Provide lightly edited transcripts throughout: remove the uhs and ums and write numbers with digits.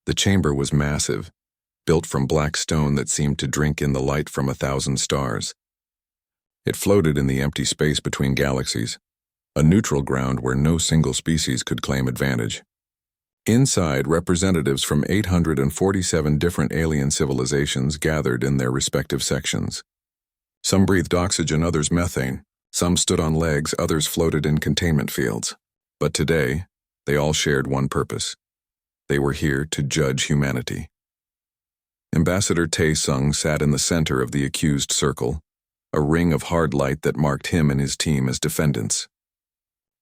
The chamber was massive, built from black stone that seemed to drink in the light from 1,000 stars. It floated in the empty space between galaxies, a neutral ground where no single species could claim advantage. Inside, representatives from 847 different alien civilizations gathered in their respective sections. Some breathed oxygen, others methane. Some stood on legs, others floated in containment fields. But today, they all shared one purpose. They were here to judge humanity. Ambassador Tae-sung sat in the center of the accused circle, a ring of hard light that marked him and his team as defendants.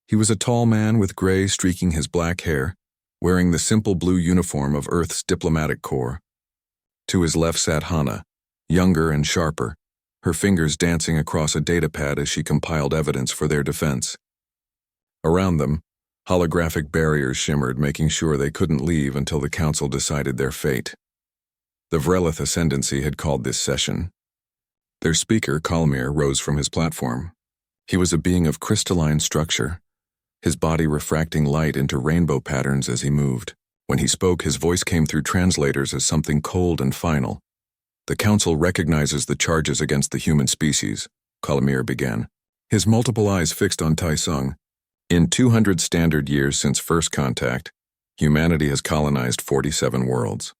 He was a tall man with gray streaking his black hair, wearing the simple blue uniform of Earth's diplomatic corps. To his left sat Hana, younger and sharper, her fingers dancing across a datapad as she compiled evidence for their defense. Around them, holographic barriers shimmered, making sure they couldn't leave until the council decided their fate. The Vrelith Ascendancy had called this session. Their speaker, Kalmir, rose from his platform. He was a being of crystalline structure, his body refracting light into rainbow patterns as he moved. When he spoke, his voice came through translators as something cold and final. The council recognizes the charges against the human species, Kalmir began, his multiple eyes fixed on Tae-sung. In 200 standard years since first contact, humanity has colonized 47 worlds.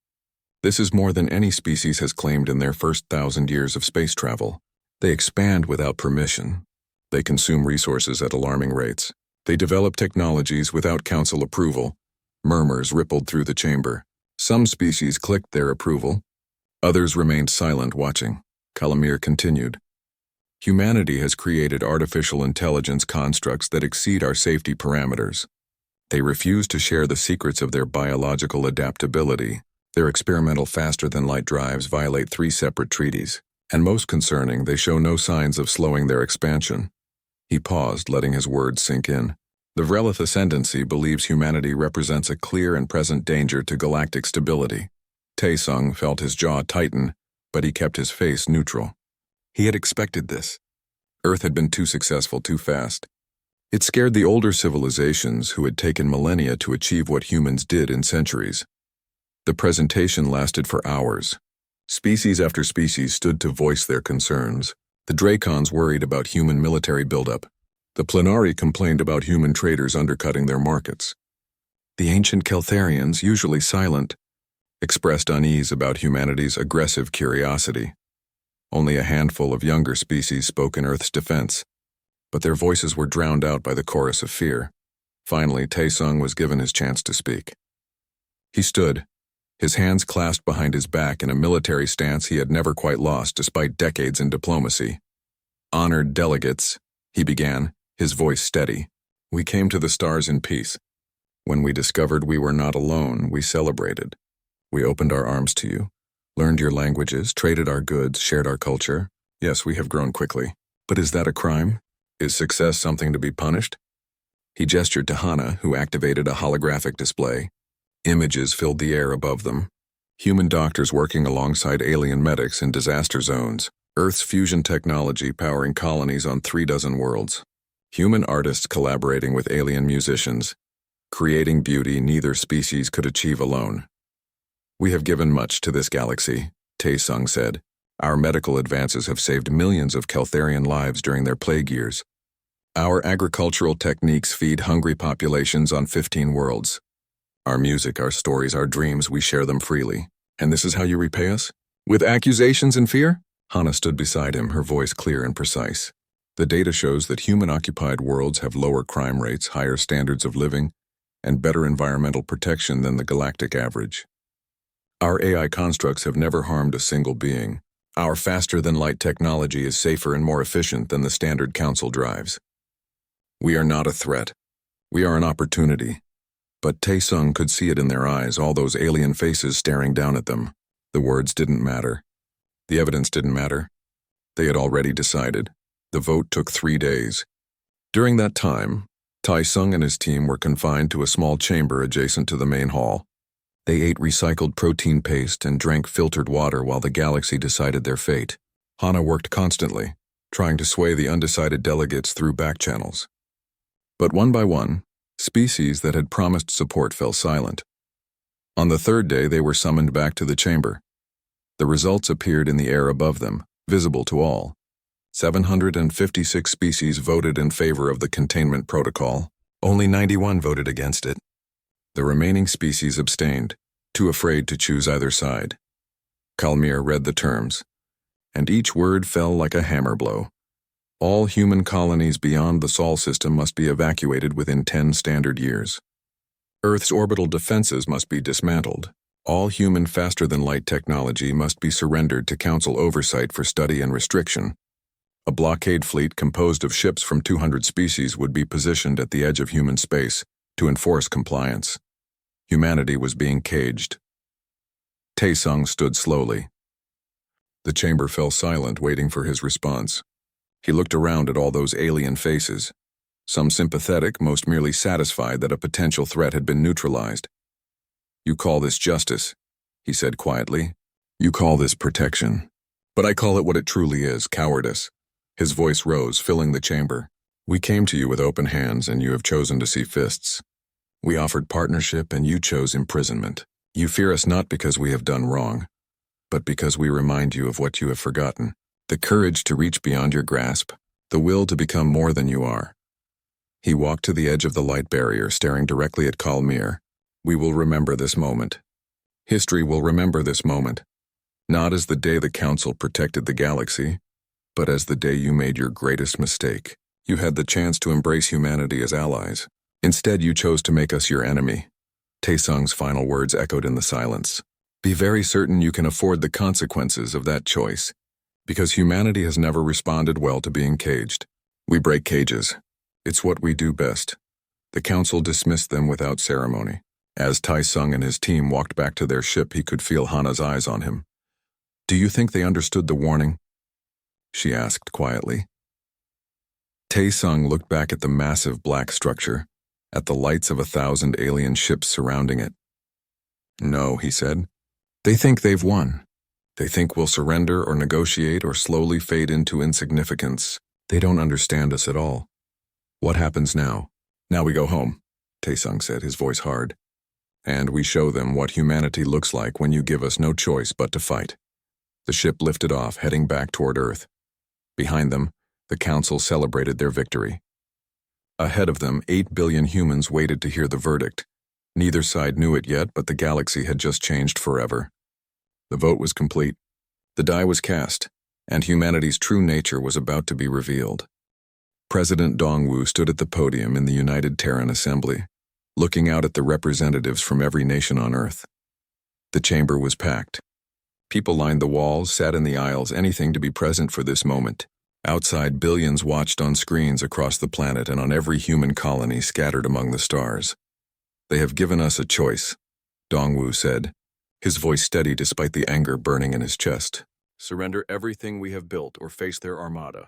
This is more than any species has claimed in their first 1,000 years of space travel. They expand without permission. They consume resources at alarming rates. They develop technologies without council approval. Murmurs rippled through the chamber. Some species clicked their approval. Others remained silent, watching. Kalmir continued. Humanity has created artificial intelligence constructs that exceed our safety parameters. They refuse to share the secrets of their biological adaptability. Their experimental faster-than-light drives violate 3 separate treaties. And most concerning, they show no signs of slowing their expansion. He paused, letting his words sink in. The Vrelith Ascendancy believes humanity represents a clear and present danger to galactic stability. Tae-sung felt his jaw tighten, but he kept his face neutral. He had expected this. Earth had been too successful too fast. It scared the older civilizations who had taken millennia to achieve what humans did in centuries. The presentation lasted for hours. Species after species stood to voice their concerns. The Dracons worried about human military buildup. The Plenari complained about human traders undercutting their markets. The ancient Keltharians, usually silent, expressed unease about humanity's aggressive curiosity. Only a handful of younger species spoke in Earth's defense, but their voices were drowned out by the chorus of fear. Finally, Tae-sung was given his chance to speak. He stood, his hands clasped behind his back in a military stance he had never quite lost despite decades in diplomacy. Honored delegates, he began, his voice steady. We came to the stars in peace. When we discovered we were not alone, we celebrated. We opened our arms to you, learned your languages, traded our goods, shared our culture. Yes, we have grown quickly. But is that a crime? Is success something to be punished? He gestured to Hana, who activated a holographic display. Images filled the air above them. Human doctors working alongside alien medics in disaster zones. Earth's fusion technology powering colonies on 36 worlds. Human artists collaborating with alien musicians, creating beauty neither species could achieve alone. We have given much to this galaxy, Tae-sung said. Our medical advances have saved millions of Keltharian lives during their plague years. Our agricultural techniques feed hungry populations on 15 worlds. Our music, our stories, our dreams, we share them freely. And this is how you repay us? With accusations and fear? Hana stood beside him, her voice clear and precise. The data shows that human-occupied worlds have lower crime rates, higher standards of living, and better environmental protection than the galactic average. Our AI constructs have never harmed a single being. Our faster-than-light technology is safer and more efficient than the standard council drives. We are not a threat. We are an opportunity. But Tae-sung could see it in their eyes, all those alien faces staring down at them. The words didn't matter. The evidence didn't matter. They had already decided. The vote took 3 days. During that time, Tae-sung and his team were confined to a small chamber adjacent to the main hall. They ate recycled protein paste and drank filtered water while the galaxy decided their fate. Hana worked constantly, trying to sway the undecided delegates through back channels. But one by one, species that had promised support fell silent. On the third day, they were summoned back to the chamber. The results appeared in the air above them, visible to all. 756 species voted in favor of the containment protocol. Only 91 voted against it. The remaining species abstained, too afraid to choose either side. Kalmir read the terms, and each word fell like a hammer blow. All human colonies beyond the Sol system must be evacuated within 10 standard years. Earth's orbital defenses must be dismantled. All human faster-than-light technology must be surrendered to Council oversight for study and restriction. A blockade fleet composed of ships from 200 species would be positioned at the edge of human space to enforce compliance. Humanity was being caged. Taesung stood slowly. The chamber fell silent, waiting for his response. He looked around at all those alien faces, some sympathetic, most merely satisfied that a potential threat had been neutralized. "You call this justice," he said quietly. "You call this protection. But I call it what it truly is, cowardice." His voice rose, filling the chamber. "We came to you with open hands, and you have chosen to see fists. We offered partnership, and you chose imprisonment. You fear us not because we have done wrong, but because we remind you of what you have forgotten. The courage to reach beyond your grasp, the will to become more than you are." He walked to the edge of the light barrier, staring directly at Kalmir. "We will remember this moment. History will remember this moment, not as the day the Council protected the galaxy, but as the day you made your greatest mistake. You had the chance to embrace humanity as allies. Instead, you chose to make us your enemy." Taesung's final words echoed in the silence. "Be very certain you can afford the consequences of that choice, because humanity has never responded well to being caged. We break cages. It's what we do best." The Council dismissed them without ceremony. As Taesung and his team walked back to their ship, he could feel Hana's eyes on him. "Do you think they understood the warning?" she asked quietly. Taesung looked back at the massive black structure, at the lights of 1,000 alien ships surrounding it. "No," he said. "They think they've won. They think we'll surrender or negotiate or slowly fade into insignificance. They don't understand us at all. What happens now?" "Now we go home," Taesung said, his voice hard. "And we show them what humanity looks like when you give us no choice but to fight." The ship lifted off, heading back toward Earth. Behind them, the Council celebrated their victory. Ahead of them, 8 billion humans waited to hear the verdict. Neither side knew it yet, but the galaxy had just changed forever. The vote was complete. The die was cast, and humanity's true nature was about to be revealed. President Dongwu stood at the podium in the United Terran Assembly, looking out at the representatives from every nation on Earth. The chamber was packed. People lined the walls, sat in the aisles, anything to be present for this moment. Outside, billions watched on screens across the planet and on every human colony scattered among the stars. "They have given us a choice," Dongwu said, his voice steady despite the anger burning in his chest. "Surrender everything we have built or face their armada.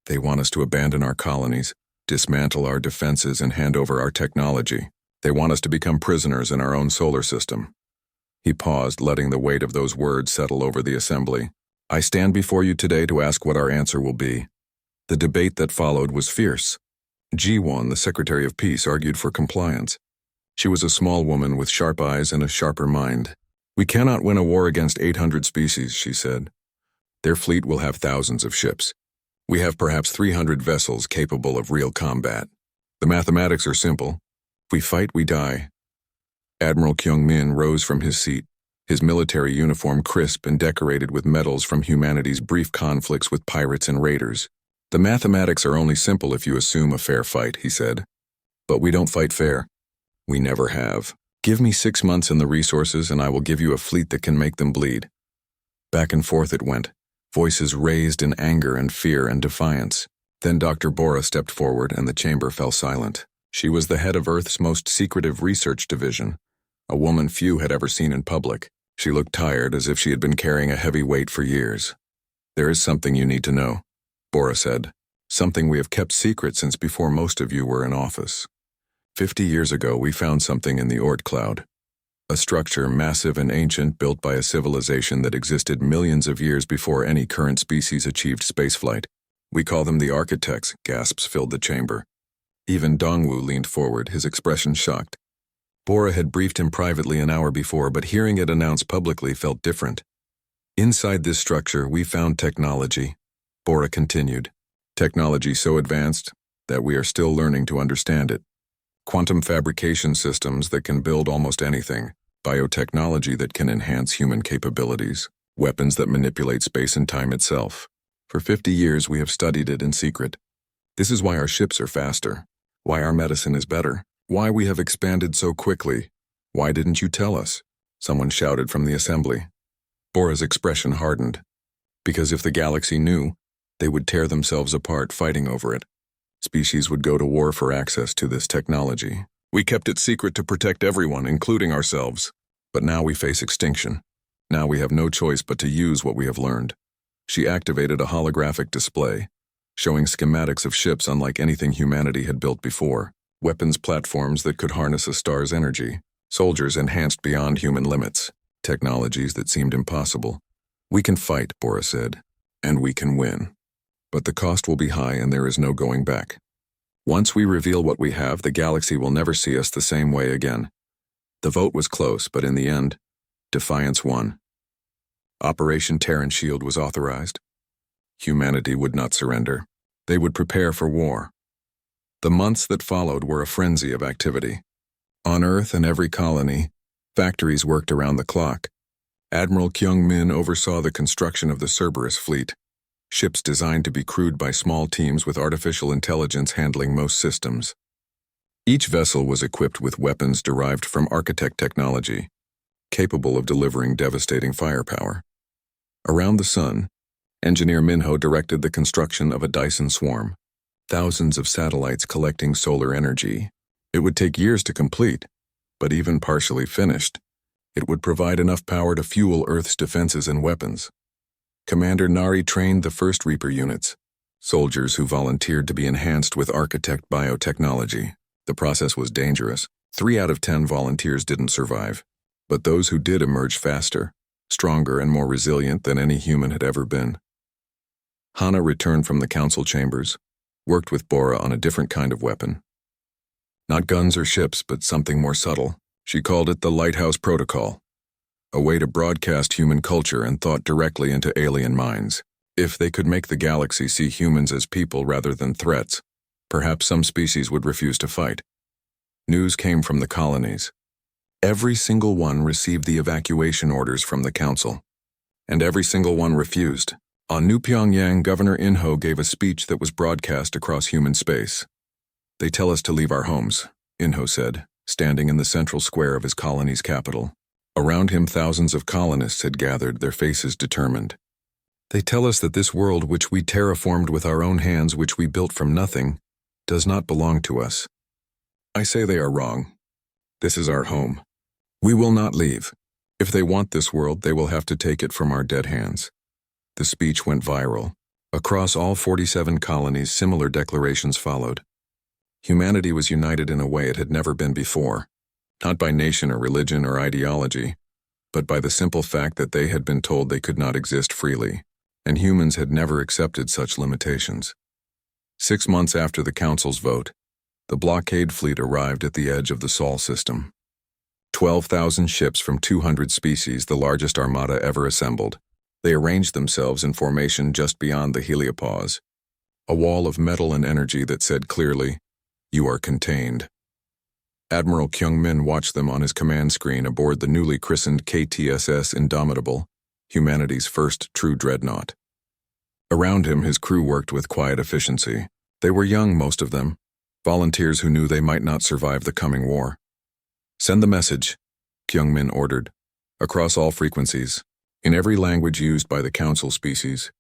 They want us to abandon our colonies, dismantle our defenses, and hand over our technology. They want us to become prisoners in our own solar system." He paused, letting the weight of those words settle over the assembly. "I stand before you today to ask what our answer will be." The debate that followed was fierce. Ji-won, the Secretary of Peace, argued for compliance. She was a small woman with sharp eyes and a sharper mind. "We cannot win a war against 800 species," she said. "Their fleet will have thousands of ships. We have perhaps 300 vessels capable of real combat. The mathematics are simple. If we fight, we die." Admiral Kyung-min rose from his seat, his military uniform crisp and decorated with medals from humanity's brief conflicts with pirates and raiders. "The mathematics are only simple if you assume a fair fight," he said. "But we don't fight fair. We never have. Give me 6 months and the resources, and I will give you a fleet that can make them bleed." Back and forth it went, voices raised in anger and fear and defiance. Then Dr. Bora stepped forward and the chamber fell silent. She was the head of Earth's most secretive research division, a woman few had ever seen in public. She looked tired, as if she had been carrying a heavy weight for years. "There is something you need to know," Bora said. "Something we have kept secret since before most of you were in office. 50 years ago, we found something in the Oort cloud. A structure massive and ancient built by a civilization that existed millions of years before any current species achieved spaceflight. We call them the architects." Gasps filled the chamber. Even Dongwu leaned forward, his expression shocked. Bora had briefed him privately an hour before, but hearing it announced publicly felt different. Inside this structure, we found technology, Bora continued. Technology so advanced that we are still learning to understand it. Quantum fabrication systems that can build almost anything, biotechnology that can enhance human capabilities, weapons that manipulate space and time itself. For 50 years, we have studied it in secret. This is why our ships are faster, why our medicine is better, why we have expanded so quickly. Why didn't you tell us? Someone shouted from the assembly. Bora's expression hardened. Because if the galaxy knew, they would tear themselves apart fighting over it. Species would go to war for access to this technology. We kept it secret to protect everyone, including ourselves. But now we face extinction. Now we have no choice but to use what we have learned. She activated a holographic display, showing schematics of ships unlike anything humanity had built before. Weapons platforms that could harness a star's energy. Soldiers enhanced beyond human limits. Technologies that seemed impossible. We can fight, Bora said, and we can win. But the cost will be high and there is no going back. Once we reveal what we have, the galaxy will never see us the same way again. The vote was close, but in the end, Defiance won. Operation Terran Shield was authorized. Humanity would not surrender. They would prepare for war. The months that followed were a frenzy of activity. On Earth and every colony, factories worked around the clock. Admiral Kyung-min oversaw the construction of the Cerberus fleet, ships designed to be crewed by small teams with artificial intelligence handling most systems. Each vessel was equipped with weapons derived from architect technology, capable of delivering devastating firepower. Around the sun, Engineer Minho directed the construction of a Dyson swarm, thousands of satellites collecting solar energy. It would take years to complete, but even partially finished, it would provide enough power to fuel Earth's defenses and weapons. Commander Nari trained the first Reaper units, soldiers who volunteered to be enhanced with architect biotechnology. The process was dangerous. 3 out of 10 volunteers didn't survive, but those who did emerged faster, stronger and more resilient than any human had ever been. Hana returned from the council chambers, worked with Bora on a different kind of weapon. Not guns or ships, but something more subtle. She called it the Lighthouse Protocol, a way to broadcast human culture and thought directly into alien minds. If they could make the galaxy see humans as people rather than threats, perhaps some species would refuse to fight. News came from the colonies. Every single one received the evacuation orders from the council, and every single one refused. On New Pyongyang, Governor In-ho gave a speech that was broadcast across human space. They tell us to leave our homes, In-ho said, standing in the central square of his colony's capital. Around him, thousands of colonists had gathered, their faces determined. They tell us that this world which we terraformed with our own hands, which we built from nothing, does not belong to us. I say they are wrong. This is our home. We will not leave. If they want this world, they will have to take it from our dead hands. The speech went viral. Across all 47 colonies, similar declarations followed. Humanity was united in a way it had never been before, not by nation or religion or ideology, but by the simple fact that they had been told they could not exist freely, and humans had never accepted such limitations. 6 months after the council's vote, the blockade fleet arrived at the edge of the Sol system. 12,000 ships from 200 species, the largest armada ever assembled. They arranged themselves in formation just beyond the heliopause, a wall of metal and energy that said clearly, "You are contained." Admiral Kyung-min watched them on his command screen aboard the newly christened KTSS Indomitable, humanity's first true dreadnought. Around him, his crew worked with quiet efficiency. They were young, most of them, volunteers who knew they might not survive the coming war. "Send the message," Kyung-min ordered, across all frequencies, in every language used by the council species.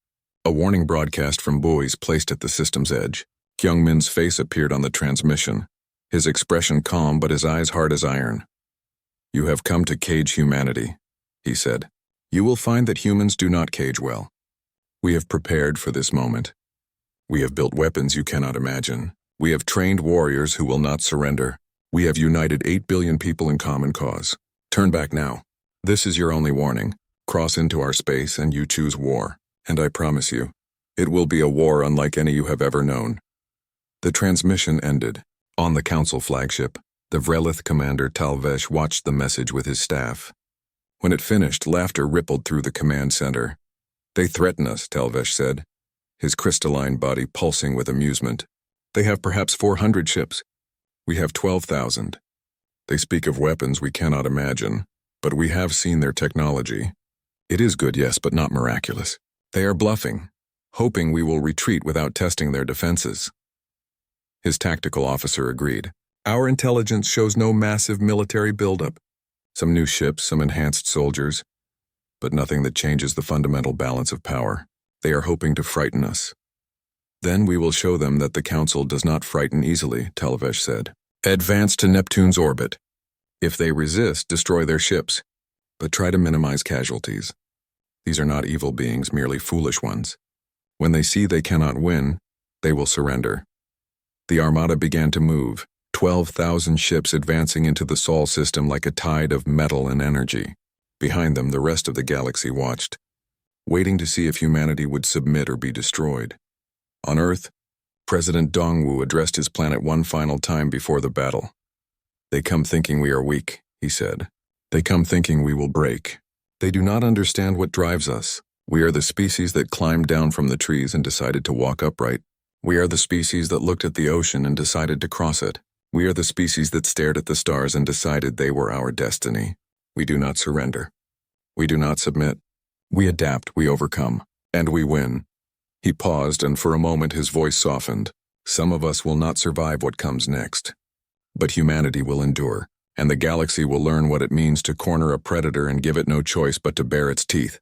A warning broadcast from buoys placed at the system's edge. Kyung-min's face appeared on the transmission, his expression calm but his eyes hard as iron. "You have come to cage humanity," he said. "You will find that humans do not cage well. We have prepared for this moment. We have built weapons you cannot imagine. We have trained warriors who will not surrender. We have united 8 billion people in common cause. Turn back now. This is your only warning. Cross into our space and you choose war. And I promise you, it will be a war unlike any you have ever known." The transmission ended. On the council flagship, The Vrelith commander Talvesh watched the message with his staff. When it finished, laughter rippled through the command center. "They threaten us," Talvesh said, his crystalline body pulsing with amusement. "They have perhaps 400 ships. We have 12,000. They speak of weapons we cannot imagine, but we have seen their technology. It is good, yes, but not miraculous. They are bluffing, hoping we will retreat without testing their defenses." His tactical officer agreed. "Our intelligence shows no massive military buildup. Some new ships, some enhanced soldiers, but nothing that changes the fundamental balance of power. They are hoping to frighten us. Then we will show them that the Council does not frighten easily," Talvesh said. "Advance to Neptune's orbit. If they resist, destroy their ships, but try to minimize casualties. These are not evil beings, merely foolish ones. When they see they cannot win, they will surrender." The armada began to move, 12,000 ships advancing into the Sol system like a tide of metal and energy. Behind them, the rest of the galaxy watched, waiting to see if humanity would submit or be destroyed. On Earth, President Dongwu addressed his planet one final time before the battle. "They come thinking we are weak," he said. "They come thinking we will break. They do not understand what drives us. We are the species that climbed down from the trees and decided to walk upright. We are the species that looked at the ocean and decided to cross it. We are the species that stared at the stars and decided they were our destiny. We do not surrender. We do not submit. We adapt, we overcome, and we win." He paused, and for a moment his voice softened. "Some of us will not survive what comes next. But humanity will endure, and the galaxy will learn what it means to corner a predator and give it no choice but to bare its teeth."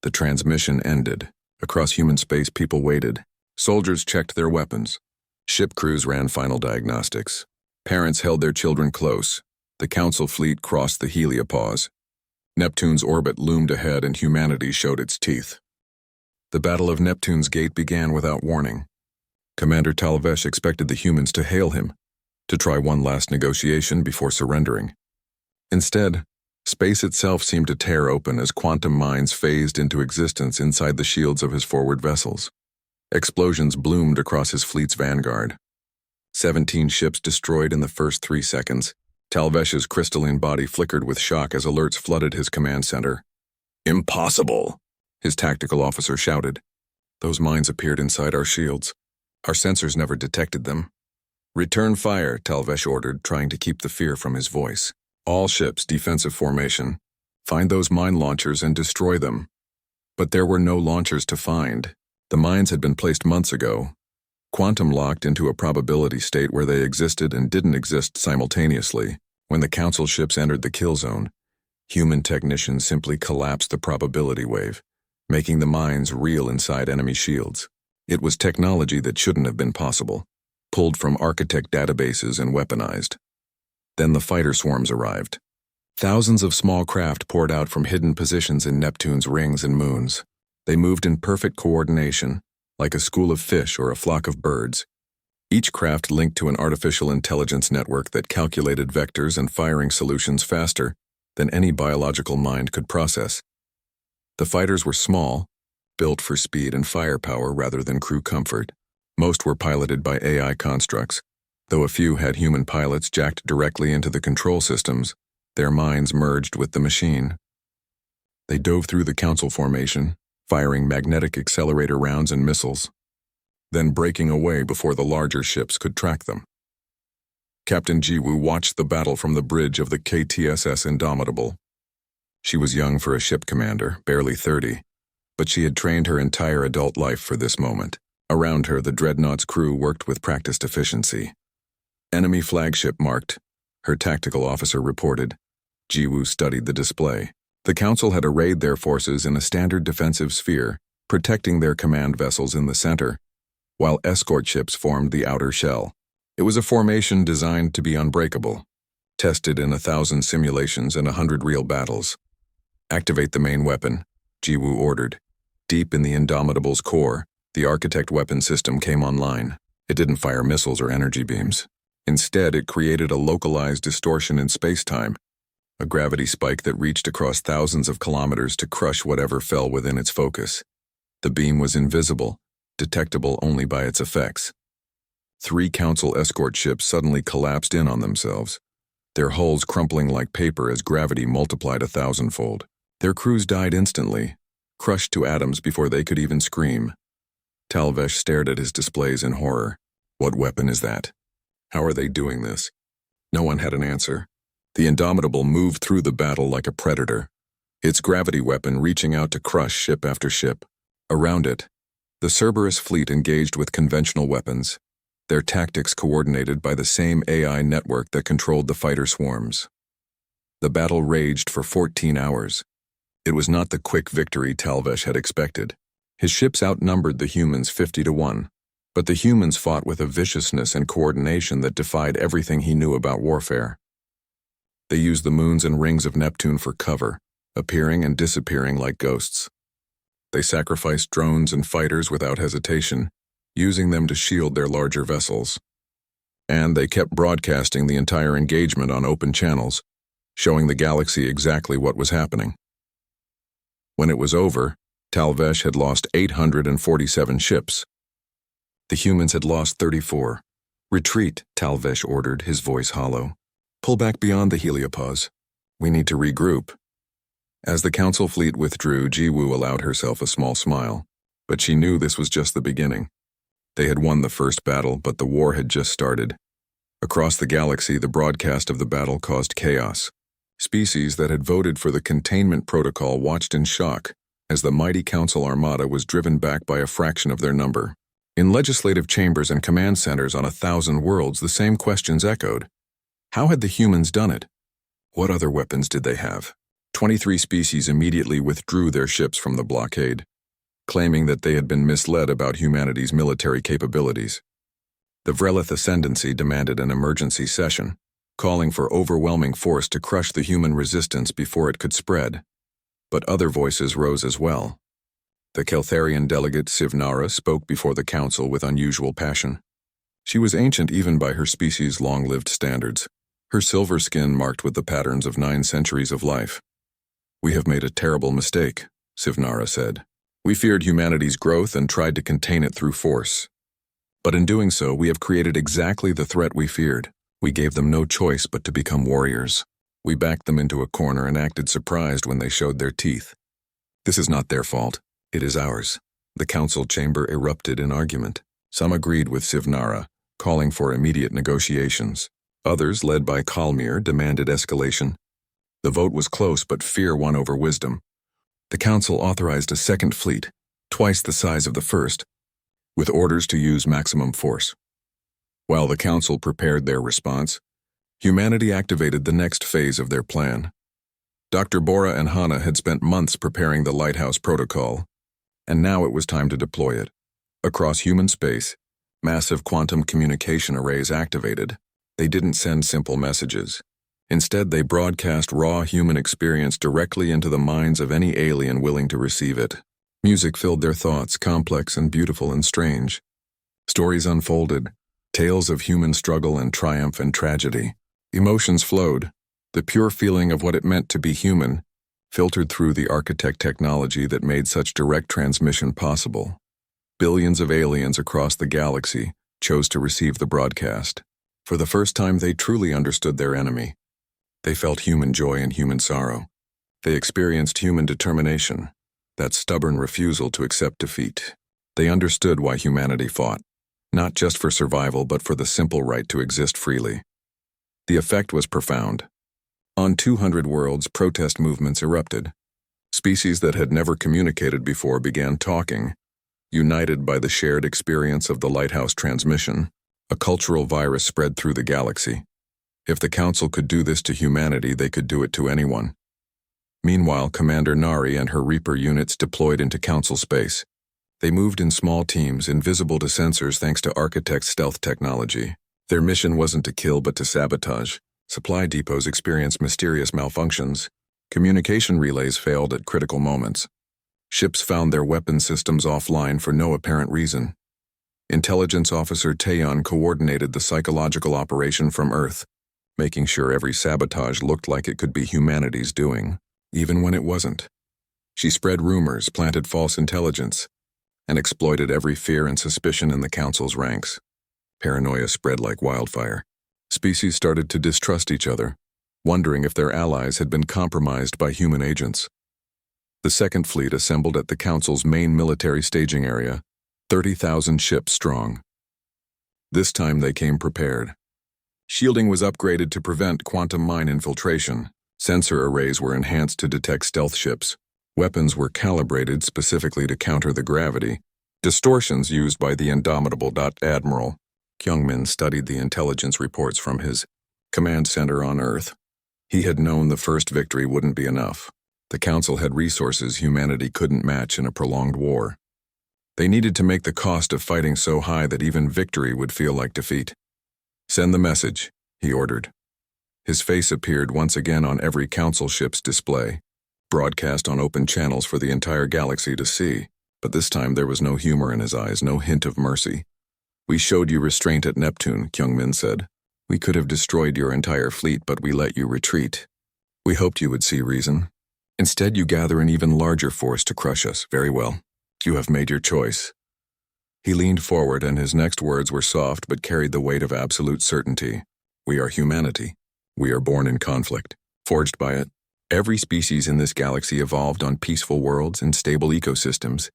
The transmission ended. Across human space, people waited. Soldiers checked their weapons. Ship crews ran final diagnostics. Parents held their children close. The Council fleet crossed the heliopause. Neptune's orbit loomed ahead and humanity showed its teeth. The Battle of Neptune's Gate began without warning. Commander Talvesh expected the humans to hail him, to try one last negotiation before surrendering. Instead, space itself seemed to tear open as quantum mines phased into existence inside the shields of his forward vessels. Explosions bloomed across his fleet's vanguard. 17 ships destroyed in the first 3 seconds. Talvesh's crystalline body flickered with shock as alerts flooded his command center. "Impossible!" his tactical officer shouted. "Those mines appeared inside our shields. Our sensors never detected them." "Return fire," Talvesh ordered, trying to keep the fear from his voice. "All ships, defensive formation. Find those mine launchers and destroy them." But there were no launchers to find. The mines had been placed months ago, quantum locked into a probability state where they existed and didn't exist simultaneously. When the Council ships entered the kill zone, human technicians simply collapsed the probability wave, making the mines real inside enemy shields. It was technology that shouldn't have been possible, pulled from architect databases and weaponized. Then the fighter swarms arrived. Thousands of small craft poured out from hidden positions in Neptune's rings and moons. They moved in perfect coordination, like a school of fish or a flock of birds. Each craft linked to an artificial intelligence network that calculated vectors and firing solutions faster than any biological mind could process. The fighters were small, built for speed and firepower rather than crew comfort. Most were piloted by AI constructs, though a few had human pilots jacked directly into the control systems, their minds merged with the machine. They dove through the Council formation, firing magnetic accelerator rounds and missiles, then breaking away before the larger ships could track them. Captain Jiwoo watched the battle from the bridge of the KTSS Indomitable. She was young for a ship commander, barely 30, but she had trained her entire adult life for this moment. Around her, the Dreadnought's crew worked with practiced efficiency. "Enemy flagship marked," her tactical officer reported. Jiwoo studied the display. The Council had arrayed their forces in a standard defensive sphere, protecting their command vessels in the center, while escort ships formed the outer shell. It was a formation designed to be unbreakable, tested in 1,000 simulations and 100 real battles. "Activate the main weapon," Jiwoo ordered. Deep in the Indomitable's core, the architect weapon system came online. It didn't fire missiles or energy beams. Instead, it created a localized distortion in space-time, a gravity spike that reached across thousands of kilometers to crush whatever fell within its focus. The beam was invisible, detectable only by its effects. 3 Council escort ships suddenly collapsed in on themselves, their hulls crumpling like paper as gravity multiplied 1,000-fold. Their crews died instantly, crushed to atoms before they could even scream. Talvesh stared at his displays in horror. What weapon is that? How are they doing this? No one had an answer. The Indomitable moved through the battle like a predator, its gravity weapon reaching out to crush ship after ship. Around it, the Cerberus fleet engaged with conventional weapons, their tactics coordinated by the same AI network that controlled the fighter swarms. The battle raged for 14 hours. It was not the quick victory Talvesh had expected. His ships outnumbered the humans 50-1, but the humans fought with a viciousness and coordination that defied everything he knew about warfare. They used the moons and rings of Neptune for cover, appearing and disappearing like ghosts. They sacrificed drones and fighters without hesitation, using them to shield their larger vessels. And they kept broadcasting the entire engagement on open channels, showing the galaxy exactly what was happening. When it was over, Talvesh had lost 847 ships. The humans had lost 34. "Retreat," Talvesh ordered, his voice hollow. "Pull back beyond the heliopause. We need to regroup." As the Council fleet withdrew, Jiwoo allowed herself a small smile, but she knew this was just the beginning. They had won the first battle, but the war had just started. Across the galaxy, the broadcast of the battle caused chaos. Species that had voted for the containment protocol watched in shock as the mighty Council armada was driven back by a fraction of their number. In legislative chambers and command centers on 1,000 worlds, the same questions echoed. How had the humans done it? What other weapons did they have? 23 species immediately withdrew their ships from the blockade, claiming that they had been misled about humanity's military capabilities. The Vrelith Ascendancy demanded an emergency session, calling for overwhelming force to crush the human resistance before it could spread. But other voices rose as well. The Keltharian delegate Sivnara spoke before the council with unusual passion. She was ancient even by her species' long-lived standards, her silver skin marked with the patterns of 9 centuries of life. "We have made a terrible mistake," Sivnara said. "We feared humanity's growth and tried to contain it through force. But in doing so, we have created exactly the threat we feared. We gave them no choice but to become warriors. We backed them into a corner and acted surprised when they showed their teeth. This is not their fault. It is ours." The council chamber erupted in argument. Some agreed with Sivnara, calling for immediate negotiations. Others, led by Kalmir, demanded escalation. The vote was close, but fear won over wisdom. The council authorized a second fleet, twice the size of the first, with orders to use maximum force. While the council prepared their response, humanity activated the next phase of their plan. Dr. Bora and Hana had spent months preparing the Lighthouse Protocol, and now it was time to deploy it. Across human space, massive quantum communication arrays activated. They didn't send simple messages. Instead, they broadcast raw human experience directly into the minds of any alien willing to receive it. Music filled their thoughts, complex and beautiful and strange. Stories unfolded, tales of human struggle and triumph and tragedy. Emotions flowed, the pure feeling of what it meant to be human, filtered through the architect technology that made such direct transmission possible. Billions of aliens across the galaxy chose to receive the broadcast. For the first time, they truly understood their enemy. They felt human joy and human sorrow. They experienced human determination, that stubborn refusal to accept defeat. They understood why humanity fought, not just for survival but for the simple right to exist freely. The effect was profound. On 200 worlds, protest movements erupted. Species that had never communicated before began talking, united by the shared experience of the Lighthouse transmission. A cultural virus spread through the galaxy. If the Council could do this to humanity, they could do it to anyone. Meanwhile, Commander Nari and her Reaper units deployed into Council space. They moved in small teams, invisible to sensors thanks to Architect's stealth technology. Their mission wasn't to kill but to sabotage. Supply depots experienced mysterious malfunctions. Communication relays failed at critical moments. Ships found their weapon systems offline for no apparent reason. Intelligence Officer Taeyeon coordinated the psychological operation from Earth, making sure every sabotage looked like it could be humanity's doing, even when it wasn't. She spread rumors, planted false intelligence, and exploited every fear and suspicion in the Council's ranks. Paranoia spread like wildfire. Species started to distrust each other, wondering if their allies had been compromised by human agents. The Second Fleet assembled at the Council's main military staging area, 30,000 ships strong. This time they came prepared. Shielding was upgraded to prevent quantum mine infiltration. Sensor arrays were enhanced to detect stealth ships. Weapons were calibrated specifically to counter the gravity distortions used by the indomitable Admiral. Kyungmin studied the intelligence reports from his command center on Earth. He had known the first victory wouldn't be enough. The Council had resources humanity couldn't match in a prolonged war. They needed to make the cost of fighting so high that even victory would feel like defeat. "Send the message," he ordered. His face appeared once again on every Council ship's display, broadcast on open channels for the entire galaxy to see, but this time there was no humor in his eyes, no hint of mercy. "We showed you restraint at Neptune," Kyungmin said. "We could have destroyed your entire fleet, but we let you retreat. We hoped you would see reason. Instead, you gather an even larger force to crush us. Very well. You have made your choice." He leaned forward, and his next words were soft but carried the weight of absolute certainty. "We are humanity. We are born in conflict, forged by it. Every species in this galaxy evolved on peaceful worlds and stable ecosystems.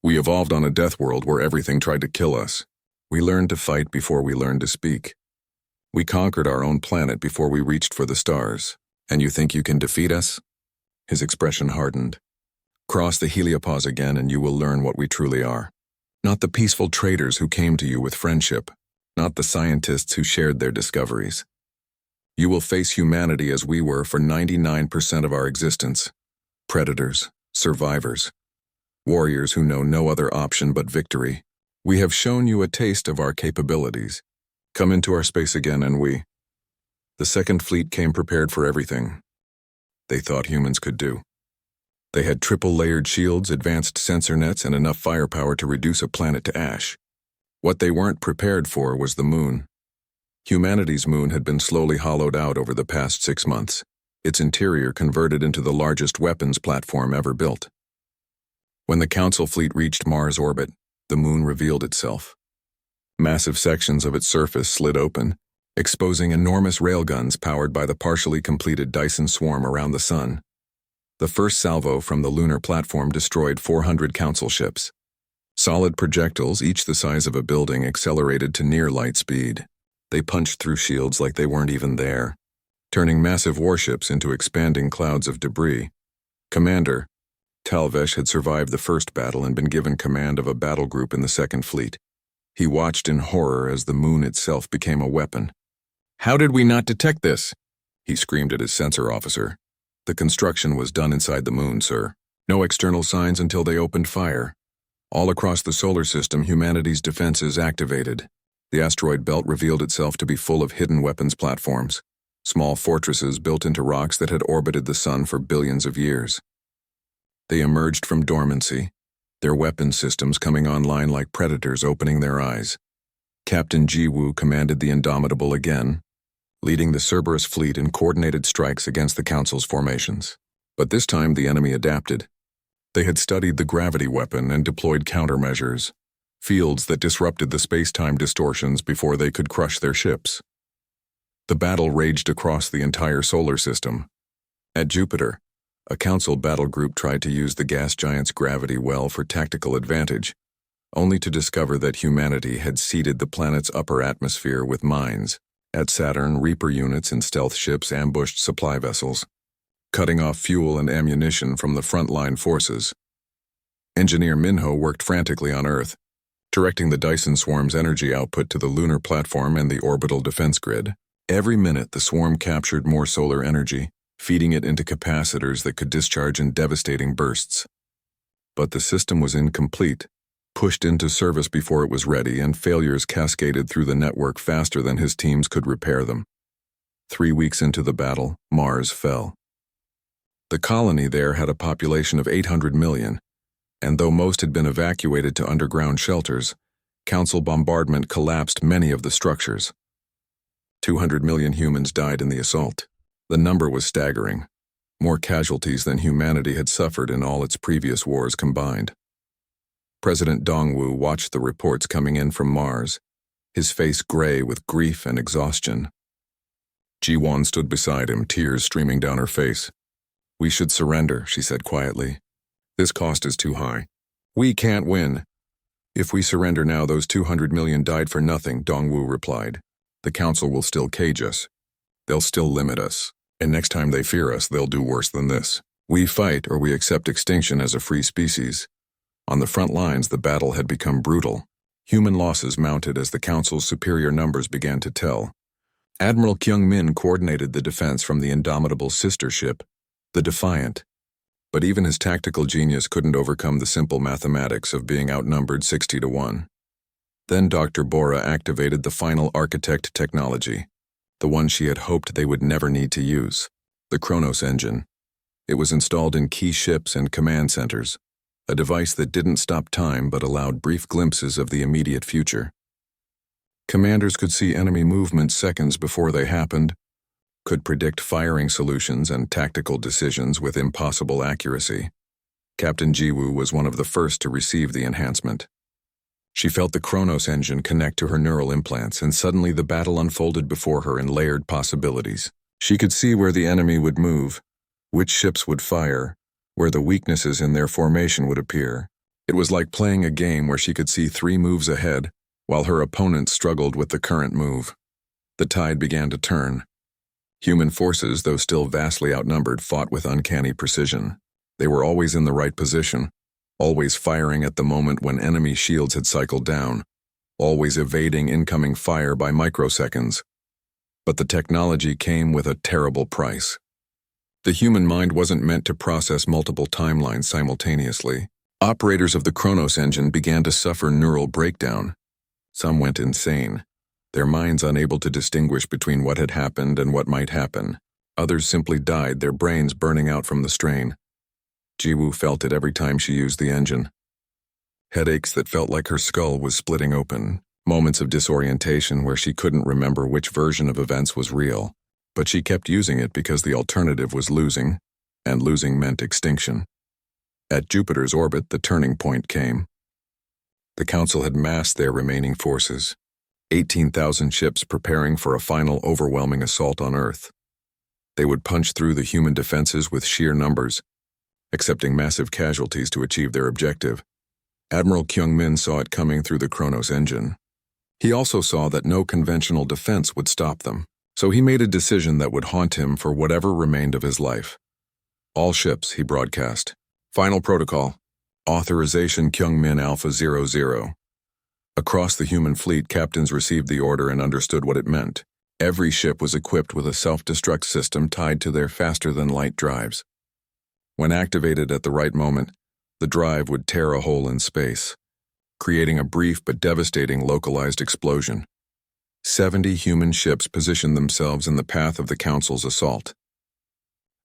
We evolved on a death world where everything tried to kill us. We learned to fight before we learned to speak. We conquered our own planet before we reached for the stars. And you think you can defeat us?" His expression hardened. "Cross the heliopause again and you will learn what we truly are. Not the peaceful traders who came to you with friendship, not the scientists who shared their discoveries. You will face humanity as we were for 99% of our existence. Predators, survivors, warriors who know no other option but victory. We have shown you a taste of our capabilities. Come into our space again and we..." The Second Fleet came prepared for everything they thought humans could do. They had triple-layered shields, advanced sensor nets, and enough firepower to reduce a planet to ash. What they weren't prepared for was the moon. Humanity's moon had been slowly hollowed out over the past 6 months, its interior converted into the largest weapons platform ever built. When the Council fleet reached Mars orbit, the moon revealed itself. Massive sections of its surface slid open, exposing enormous railguns powered by the partially completed Dyson swarm around the sun. The first salvo from the lunar platform destroyed 400 Council ships. Solid projectiles, each the size of a building, accelerated to near light speed. They punched through shields like they weren't even there, turning massive warships into expanding clouds of debris. Commander Talvesh had survived the first battle and been given command of a battle group in the Second Fleet. He watched in horror as the moon itself became a weapon. "How did we not detect this?" he screamed at his sensor officer. "The construction was done inside the moon, sir. No external signs until they opened fire. All across the solar system, humanity's defenses activated. The asteroid belt revealed itself to be full of hidden weapons platforms, small fortresses built into rocks that had orbited the sun for billions of years. They emerged from dormancy, their weapon systems coming online like predators opening their eyes. Captain Ji-woo commanded the Indomitable again, leading the Cerberus fleet in coordinated strikes against the Council's formations. But this time the enemy adapted. They had studied the gravity weapon and deployed countermeasures, fields that disrupted the space-time distortions before they could crush their ships. The battle raged across the entire solar system. At Jupiter, a Council battle group tried to use the gas giant's gravity well for tactical advantage, only to discover that humanity had seeded the planet's upper atmosphere with mines. At Saturn, Reaper units and stealth ships ambushed supply vessels, cutting off fuel and ammunition from the frontline forces. Engineer Minho worked frantically on Earth, directing the Dyson swarm's energy output to the lunar platform and the orbital defense grid. Every minute, the swarm captured more solar energy, feeding it into capacitors that could discharge in devastating bursts. But the system was incomplete, pushed into service before it was ready, and failures cascaded through the network faster than his teams could repair them. 3 weeks into the battle, Mars fell. The colony there had a population of 800 million, and though most had been evacuated to underground shelters, Council bombardment collapsed many of the structures. 200 million humans died in the assault. The number was staggering, more casualties than humanity had suffered in all its previous wars combined. President Dongwu watched the reports coming in from Mars, his face gray with grief and exhaustion. Ji-won stood beside him, tears streaming down her face. "We should surrender," she said quietly. "This cost is too high. We can't win." "If we surrender now, those 200 million died for nothing," Dongwu replied. "The council will still cage us. They'll still limit us. And next time they fear us, they'll do worse than this. We fight or we accept extinction as a free species." On the front lines, the battle had become brutal. Human losses mounted as the council's superior numbers began to tell. Admiral Kyung-min coordinated the defense from the indomitable sister ship, the Defiant. But even his tactical genius couldn't overcome the simple mathematics of being outnumbered 60-1. Then Dr. Bora activated the final architect technology, the one she had hoped they would never need to use, the Kronos engine. It was installed in key ships and command centers, a device that didn't stop time but allowed brief glimpses of the immediate future. Commanders could see enemy movements seconds before they happened, could predict firing solutions and tactical decisions with impossible accuracy. Captain Jiwoo was one of the first to receive the enhancement. She felt the Kronos engine connect to her neural implants, and suddenly the battle unfolded before her in layered possibilities. She could see where the enemy would move, which ships would fire, where the weaknesses in their formation would appear. It was like playing a game where she could see 3 moves ahead, while her opponent struggled with the current move. The tide began to turn. Human forces, though still vastly outnumbered, fought with uncanny precision. They were always in the right position, always firing at the moment when enemy shields had cycled down, always evading incoming fire by microseconds. But the technology came with a terrible price. The human mind wasn't meant to process multiple timelines simultaneously. Operators of the Kronos engine began to suffer neural breakdown. Some went insane, their minds unable to distinguish between what had happened and what might happen. Others simply died, their brains burning out from the strain. Jiwoo felt it every time she used the engine. Headaches that felt like her skull was splitting open, moments of disorientation where she couldn't remember which version of events was real, but she kept using it because the alternative was losing, and losing meant extinction. At Jupiter's orbit, the turning point came. The Council had massed their remaining forces, 18,000 ships preparing for a final overwhelming assault on Earth. They would punch through the human defenses with sheer numbers, accepting massive casualties to achieve their objective. Admiral Kyung-min saw it coming through the Kronos engine. He also saw that no conventional defense would stop them, so he made a decision that would haunt him for whatever remained of his life. "All ships," he broadcast. "Final protocol. Authorization Kyung-min Alpha 00. Across the human fleet, captains received the order and understood what it meant. Every ship was equipped with a self-destruct system tied to their faster-than-light drives. When activated at the right moment, the drive would tear a hole in space, creating a brief but devastating localized explosion. 70 human ships positioned themselves in the path of the Council's assault.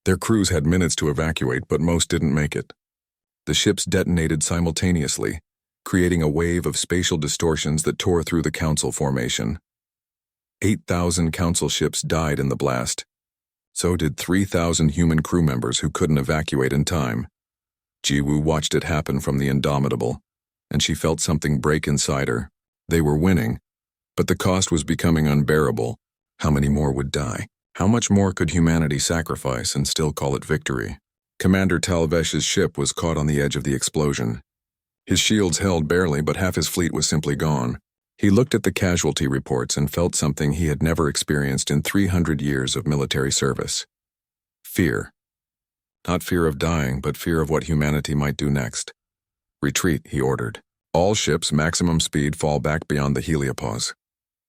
Their crews had minutes to evacuate, but most didn't make it. The ships detonated simultaneously, creating a wave of spatial distortions that tore through the Council formation. 8,000 Council ships died in the blast. So did 3,000 human crew members who couldn't evacuate in time. Jiwoo watched it happen from the Indomitable, and she felt something break inside her. They were winning, but the cost was becoming unbearable. How many more would die? How much more could humanity sacrifice and still call it victory? Commander Talvesh's ship was caught on the edge of the explosion. His shields held barely, but half his fleet was simply gone. He looked at the casualty reports and felt something he had never experienced in 300 years of military service. Fear. Not fear of dying, but fear of what humanity might do next. "Retreat," he ordered. "All ships, maximum speed, fall back beyond the heliopause."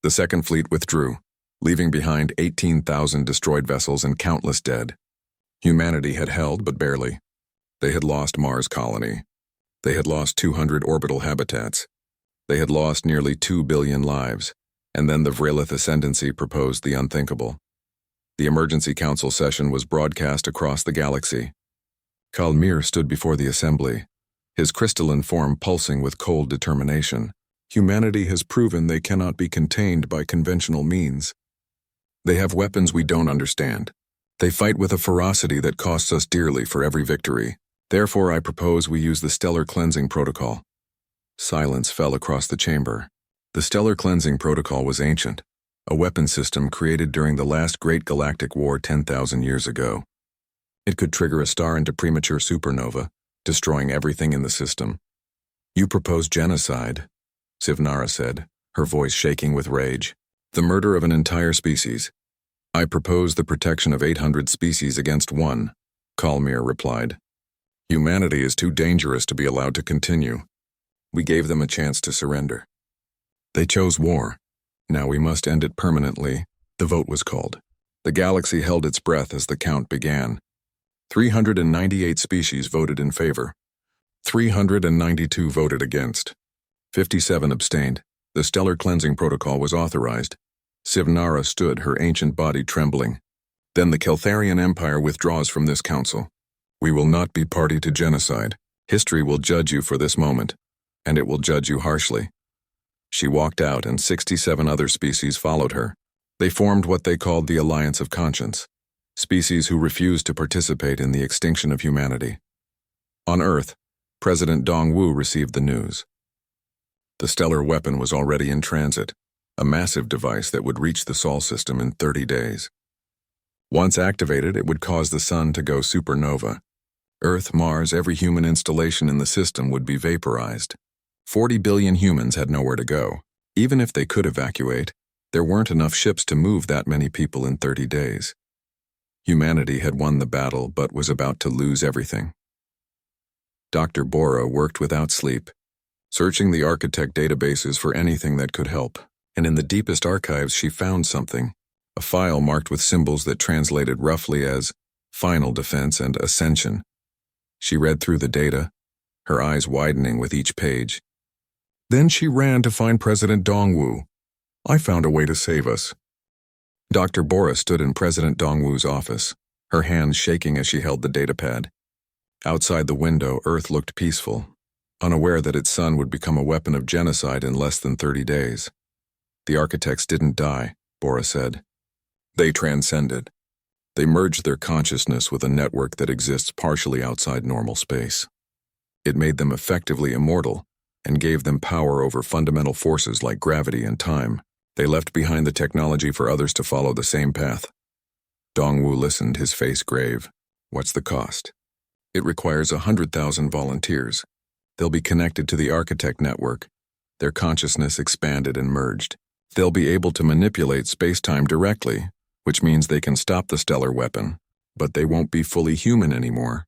The Second Fleet withdrew, leaving behind 18,000 destroyed vessels and countless dead. Humanity had held, but barely. They had lost Mars colony. They had lost 200 orbital habitats. They had lost nearly 2 billion lives, and then the Vrelith Ascendancy proposed the unthinkable. The emergency council session was broadcast across the galaxy. Kalmir stood before the assembly, his crystalline form pulsing with cold determination. Humanity has proven they cannot be contained by conventional means. They have weapons we don't understand. They fight with a ferocity that costs us dearly for every victory. Therefore, I propose we use the Stellar Cleansing Protocol. Silence fell across the chamber. The Stellar Cleansing Protocol was ancient, a weapon system created during the last great galactic war 10,000 years ago. It could trigger a star into premature supernova, destroying everything in the system. "You propose genocide," Sivnara said, her voice shaking with rage. "The murder of an entire species." "I propose the protection of 800 species against one," Kalmir replied. "Humanity is too dangerous to be allowed to continue. We gave them a chance to surrender. They chose war. Now we must end it permanently." The vote was called. The galaxy held its breath as the count began. 398 species voted in favor. 392 voted against. 57 abstained. The stellar cleansing protocol was authorized. Sivnara stood, her ancient body trembling. "Then the Keltharian Empire withdraws from this council. We will not be party to genocide. History will judge you for this moment, and it will judge you harshly." She walked out, and 67 other species followed her. They formed what they called the Alliance of Conscience, species who refused to participate in the extinction of humanity. On Earth, President Dongwu received the news. The stellar weapon was already in transit, a massive device that would reach the Sol system in 30 days. Once activated, it would cause the sun to go supernova. Earth, Mars, every human installation in the system would be vaporized. 40 billion humans had nowhere to go. Even if they could evacuate, there weren't enough ships to move that many people in 30 days. Humanity had won the battle, but was about to lose everything. Dr. Bora worked without sleep, searching the architect databases for anything that could help. And in the deepest archives she found something, a file marked with symbols that translated roughly as Final Defense and Ascension. She read through the data, her eyes widening with each page. Then she ran to find President Dongwu. "I found a way to save us." Dr. Bora stood in President Dongwu's office, her hands shaking as she held the datapad. Outside the window, Earth looked peaceful, unaware that its sun would become a weapon of genocide in less than 30 days. "The architects didn't die," Bora said. "They transcended. They merged their consciousness with a network that exists partially outside normal space. It made them effectively immortal and gave them power over fundamental forces like gravity and time. They left behind the technology for others to follow the same path." Dongwu listened, his face grave. "What's the cost?" "It requires 100,000 volunteers. They'll be connected to the architect network, their consciousness expanded and merged. They'll be able to manipulate space-time directly, which means they can stop the stellar weapon, but they won't be fully human anymore.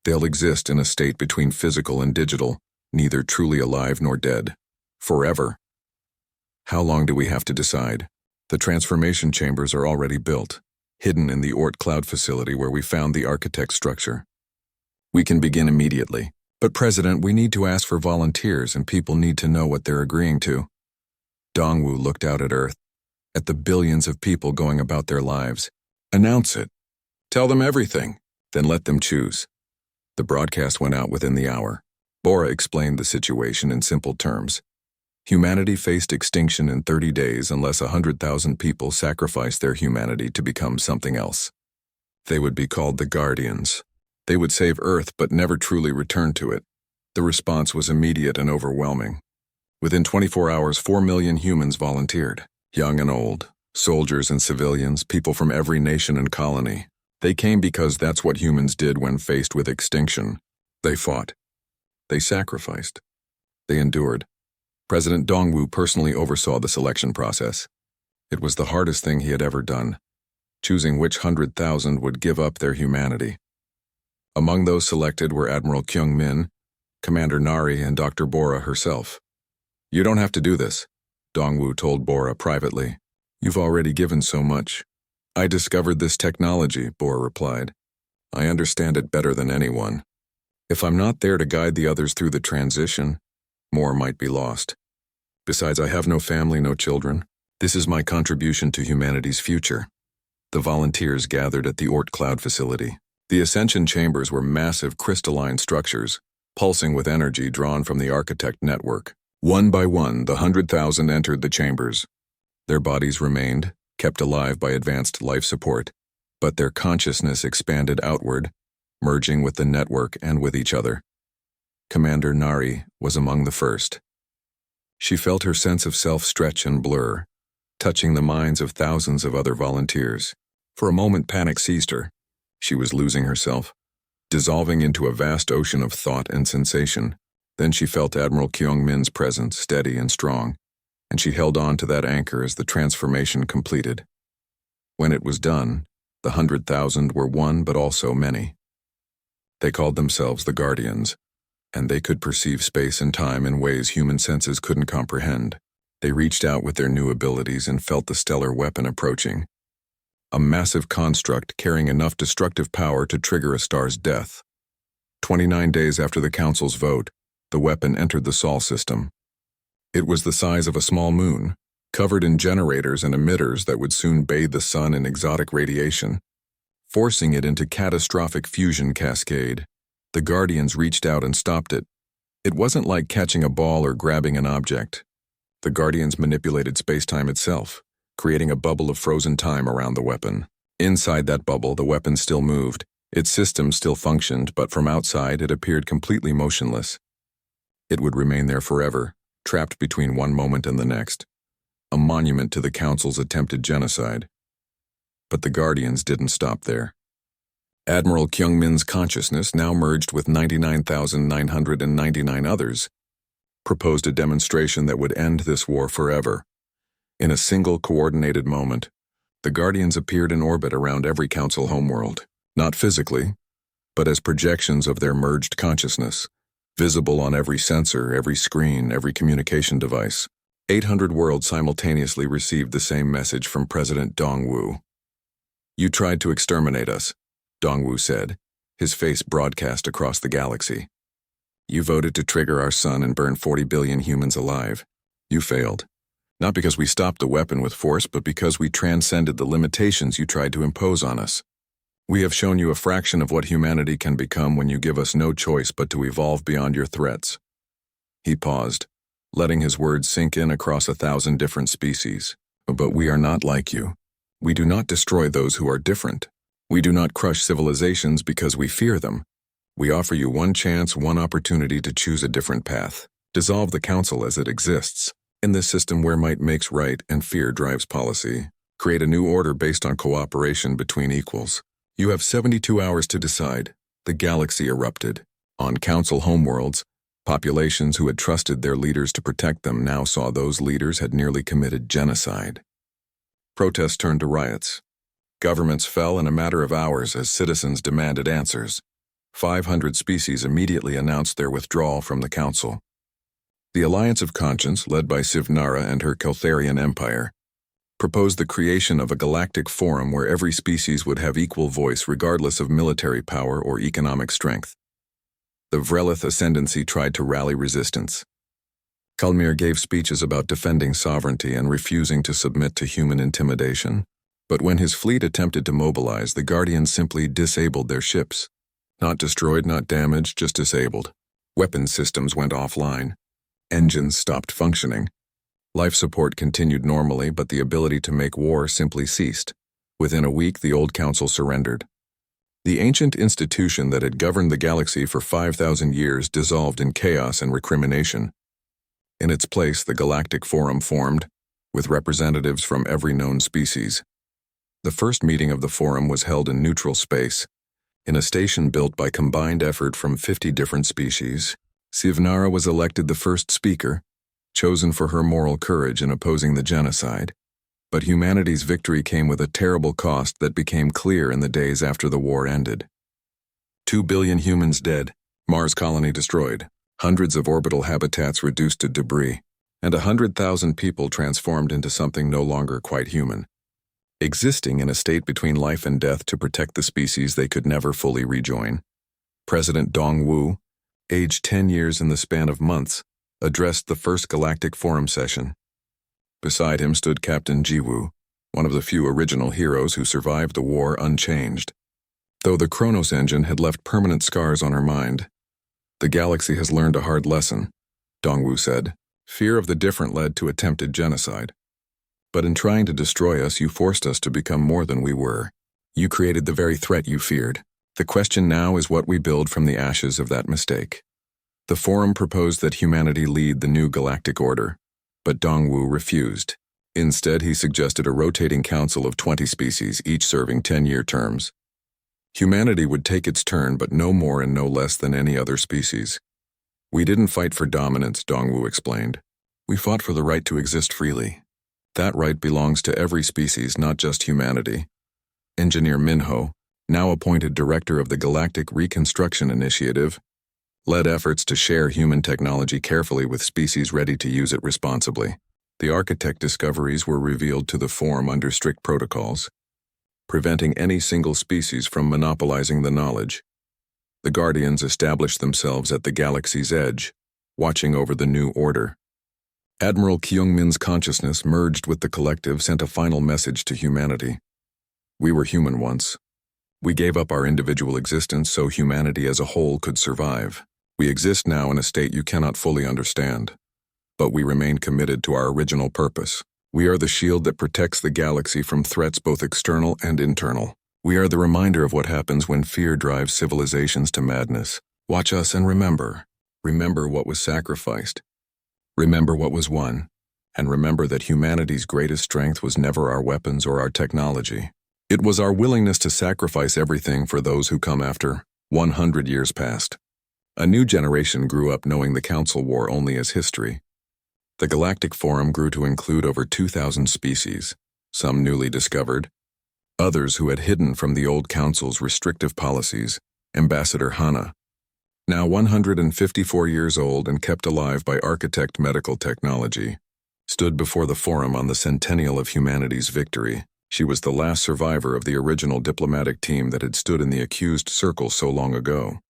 They'll exist in a state between physical and digital, neither truly alive nor dead. Forever." "How long do we have to decide?" "The transformation chambers are already built, hidden in the Oort cloud facility where we found the architect structure. We can begin immediately. But President, we need to ask for volunteers and people need to know what they're agreeing to." Dongwu looked out at Earth, at the billions of people going about their lives. "Announce it. Tell them everything. Then let them choose." The broadcast went out within the hour. Bora explained the situation in simple terms. Humanity faced extinction in 30 days unless 100,000 people sacrificed their humanity to become something else. They would be called the Guardians. They would save Earth but never truly return to it. The response was immediate and overwhelming. Within 24 hours, 4 million humans volunteered. Young and old, soldiers and civilians, people from every nation and colony. They came because that's what humans did when faced with extinction. They fought. They sacrificed. They endured. President Dongwu personally oversaw the selection process. It was the hardest thing he had ever done, choosing which 100,000 would give up their humanity. Among those selected were Admiral Kyung Min, Commander Nari, and Dr. Bora herself. "You don't have to do this," Dongwu told Bora privately. "You've already given so much." "I discovered this technology," Bora replied. "I understand it better than anyone. If I'm not there to guide the others through the transition, more might be lost. Besides, I have no family, no children. This is my contribution to humanity's future." The volunteers gathered at the Oort Cloud facility. The ascension chambers were massive crystalline structures, pulsing with energy drawn from the architect network. One by one, the 100,000 entered the chambers. Their bodies remained, kept alive by advanced life support, but their consciousness expanded outward, merging with the network and with each other. Commander Nari was among the first. She felt her sense of self stretch and blur. touching the minds of thousands of other volunteers. For a moment, panic seized her. She was losing herself, dissolving into a vast ocean of thought and sensation. Then she felt Admiral Kyung-min's presence, steady and strong, and she held on to that anchor as the transformation completed. When it was done, the 100,000 were one but also many. They called themselves the Guardians, and they could perceive space and time in ways human senses couldn't comprehend. They reached out with their new abilities and felt the stellar weapon approaching. A massive construct carrying enough destructive power to trigger a star's death. 29 days after the Council's vote, the weapon entered the Sol system. It was the size of a small moon, covered in generators and emitters that would soon bathe the sun in exotic radiation, forcing it into catastrophic fusion cascade. The Guardians reached out and stopped it. It wasn't like catching a ball or grabbing an object. The Guardians manipulated space-time itself, creating a bubble of frozen time around the weapon. Inside that bubble, the weapon still moved. Its system still functioned, but from outside it appeared completely motionless. It would remain there forever, trapped between one moment and the next, a monument to the Council's attempted genocide. But the Guardians didn't stop there. Admiral Kyung-min's consciousness, now merged with 99,999 others, proposed a demonstration that would end this war forever. In a single coordinated moment, the Guardians appeared in orbit around every Council homeworld, not physically, but as projections of their merged consciousness, visible on every sensor, every screen, every communication device. 800 worlds simultaneously received the same message from President Dongwu. "You tried to exterminate us," Dongwu said, his face broadcast across the galaxy. "You voted to trigger our sun and burn 40 billion humans alive. You failed. Not because we stopped the weapon with force, but because we transcended the limitations you tried to impose on us. We have shown you a fraction of what humanity can become when you give us no choice but to evolve beyond your threats." He paused, letting his words sink in across 1,000 different species. "But we are not like you. We do not destroy those who are different. We do not crush civilizations because we fear them. We offer you one chance, one opportunity to choose a different path. Dissolve the Council as it exists. In this system where might makes right and fear drives policy, create a new order based on cooperation between equals. You have 72 hours to decide." The galaxy erupted. On Council homeworlds, populations who had trusted their leaders to protect them now saw those leaders had nearly committed genocide. Protests turned to riots. Governments fell in a matter of hours as citizens demanded answers. 500 species immediately announced their withdrawal from the Council. The Alliance of Conscience, led by Sivnara and her Keltharian Empire, proposed the creation of a galactic forum where every species would have equal voice regardless of military power or economic strength. The Vrelith Ascendancy tried to rally resistance. Kalmir gave speeches about defending sovereignty and refusing to submit to human intimidation. But when his fleet attempted to mobilize, the Guardians simply disabled their ships. Not destroyed, not damaged, just disabled. Weapons systems went offline. Engines stopped functioning. Life support continued normally, but the ability to make war simply ceased. Within a week, the old Council surrendered. The ancient institution that had governed the galaxy for 5,000 years dissolved in chaos and recrimination. In its place, the Galactic Forum formed, with representatives from every known species. The first meeting of the Forum was held in neutral space, in a station built by combined effort from 50 different species. Sivnara was elected the first speaker, chosen for her moral courage in opposing the genocide. But humanity's victory came with a terrible cost that became clear in the days after the war ended. 2 billion humans dead, Mars colony destroyed, hundreds of orbital habitats reduced to debris, and 100,000 people transformed into something no longer quite human, existing in a state between life and death to protect the species they could never fully rejoin. President Dongwu, aged 10 years in the span of months, addressed the first Galactic Forum session. Beside him stood Captain Jiwoo, one of the few original heroes who survived the war unchanged. Though the Kronos engine had left permanent scars on her mind, "The galaxy has learned a hard lesson," Dongwu said. "Fear of the different led to attempted genocide. But in trying to destroy us, you forced us to become more than we were. You created the very threat you feared. The question now is what we build from the ashes of that mistake." The Forum proposed that humanity lead the new galactic order, but Dongwu refused. Instead, he suggested a rotating council of 20 species, each serving 10-year terms. Humanity would take its turn, but no more and no less than any other species. We didn't fight for dominance, Dongwu explained. We fought for the right to exist freely. That right belongs to every species, not just humanity. Engineer Minho, now appointed director of the Galactic Reconstruction Initiative, led efforts to share human technology carefully with species ready to use it responsibly. The architect discoveries were revealed to the forum under strict protocols, preventing any single species from monopolizing the knowledge. The Guardians established themselves at the galaxy's edge, watching over the new order. Admiral Kyungmin's consciousness, merged with the collective, sent a final message to humanity. We were human once. We gave up our individual existence so humanity as a whole could survive. We exist now in a state you cannot fully understand, but we remain committed to our original purpose. We are the shield that protects the galaxy from threats both external and internal. We are the reminder of what happens when fear drives civilizations to madness. Watch us and remember. Remember what was sacrificed. Remember what was won. And remember that humanity's greatest strength was never our weapons or our technology. It was our willingness to sacrifice everything for those who come after. 100 years passed. A new generation grew up knowing the Council War only as history. The Galactic Forum grew to include over 2,000 species, some newly discovered, others who had hidden from the old Council's restrictive policies. Ambassador Hana, now 154 years old and kept alive by architect medical technology, stood before the forum on the centennial of humanity's victory. She was the last survivor of the original diplomatic team that had stood in the accused circle so long ago.